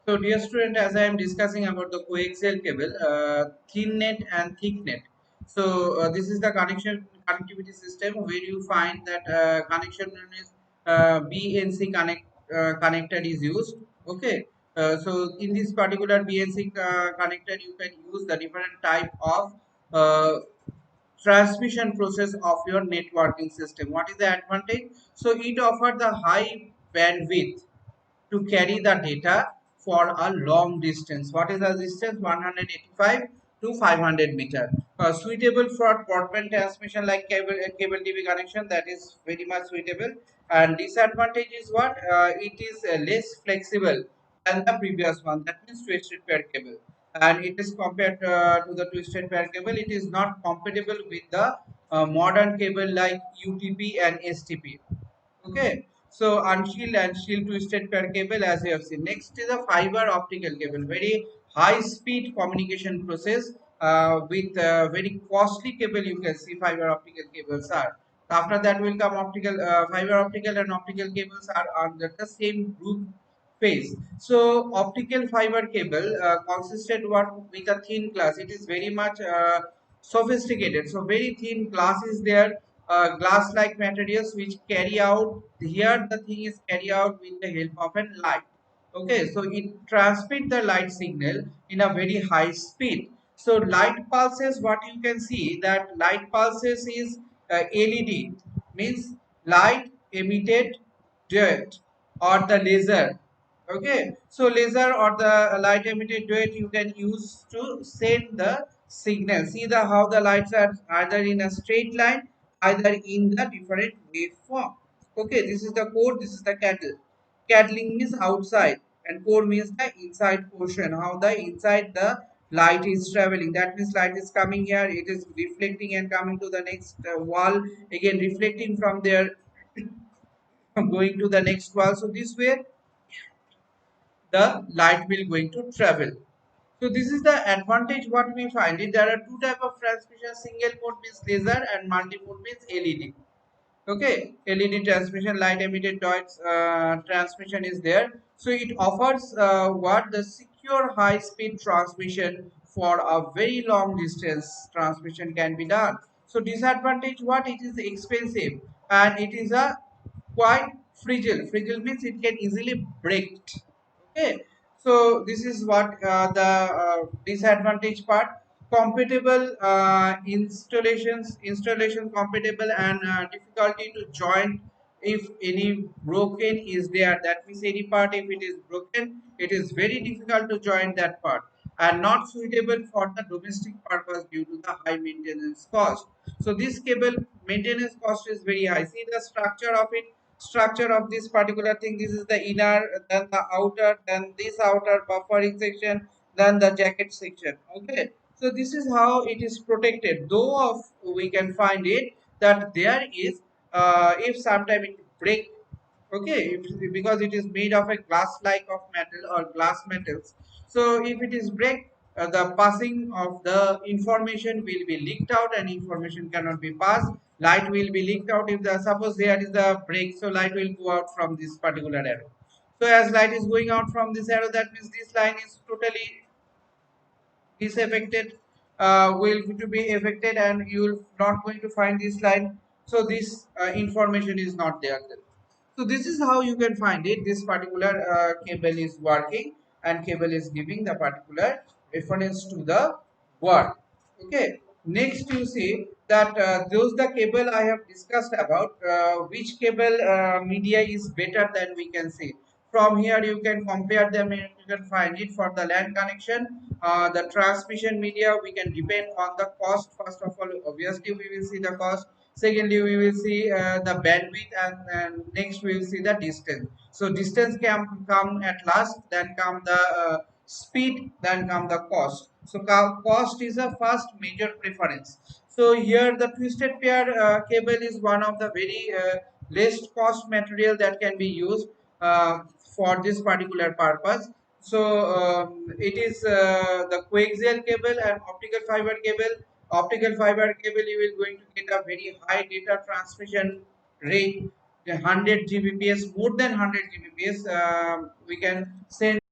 So, dear student, as I am discussing about the coaxial cable, thin net and thick net. So, this is the connectivity system where you find that connection known as BNC connector is used. Okay. So, in this particular BNC connector, you can use the different type of uh, transmission process of your networking system. What is the advantage? So, it offers the high bandwidth to carry the data for a long distance. What is the distance? 185 to 500 meter. Suitable for broadband transmission like cable TV connection, that is very much suitable. And disadvantage is what? It is less flexible than the previous one. That means twisted pair cable. And it is compared to the twisted pair cable. It is not compatible with the modern cable like UTP and STP. Okay, so unshielded and shield twisted pair cable as you have seen. Next is a fiber optical cable, very high speed communication process with very costly cable. You can see fiber optical cables are. After that will come optical fiber optical and optical cables are under the same group phase. So optical fiber cable consisted what with a thin glass. It is very much sophisticated. So very thin glass is there, glass like materials which carry out here the thing is carry out with the help of a light. Okay, so it transmit the light signal in a very high speed. So light pulses, what you can see that light pulses is LED, means light emitted diode or the laser. Okay, so laser or the light emitted diode you can use to send the signal. See the how the lights are either in a straight line, either in the different waveform. Okay, this is the core, this is the cattle. Cattling means outside and core means the inside portion. How the inside the light is traveling. That means light is coming here, it is reflecting and coming to the next wall, again reflecting from there, going to the next wall. So this way the light will going to travel. So this is the advantage what we find it. There are two type of transmission. Single mode means laser and multi mode means LED. Okay, LED transmission, light emitted dots transmission is there. So it offers what the secure high speed transmission for a very long distance transmission can be done. So disadvantage what? It is expensive and it is a quite fragile. Fragile means it can easily break. Okay, so this is what the disadvantage part. Compatible installation compatible and difficulty to join if any broken is there. That means any part if it is broken, it is very difficult to join that part and not suitable for the domestic purpose due to the high maintenance cost. So this cable maintenance cost is very high. See the structure of it, structure of this particular thing. This is the inner, then the outer, then this outer buffering section, then the jacket section. Okay, so this is how it is protected. Though of we can find it that there is if sometime it break. Okay, because it is made of a glass like of metal or glass metals. So if it is break, the passing of the information will be leaked out and information cannot be passed. Light will be leaked out if the suppose there is a break, so light will go out from this particular arrow. So as light is going out from this arrow, that means this line is totally disaffected, will to be affected and you will not going to find this line. So this information is not there then. So this is how you can find it. This particular cable is working and cable is giving the particular reference to the word. Okay, next you see that those the cable I have discussed about, which cable media is better than we can see. From here you can compare them and you can find it. For the land connection, the transmission media, we can depend on the cost. First of all, obviously we will see the cost. Secondly, we will see the bandwidth, and next we will see the distance. So distance can come at last, then come the speed, then come the cost. So cost is a first major preference. So here the twisted pair cable is one of the very least cost material that can be used for this particular purpose. So it is the coaxial cable and optical fiber cable. Optical fiber cable, you will going to get a very high data transmission rate, 100 Gbps, more than 100 Gbps. We can send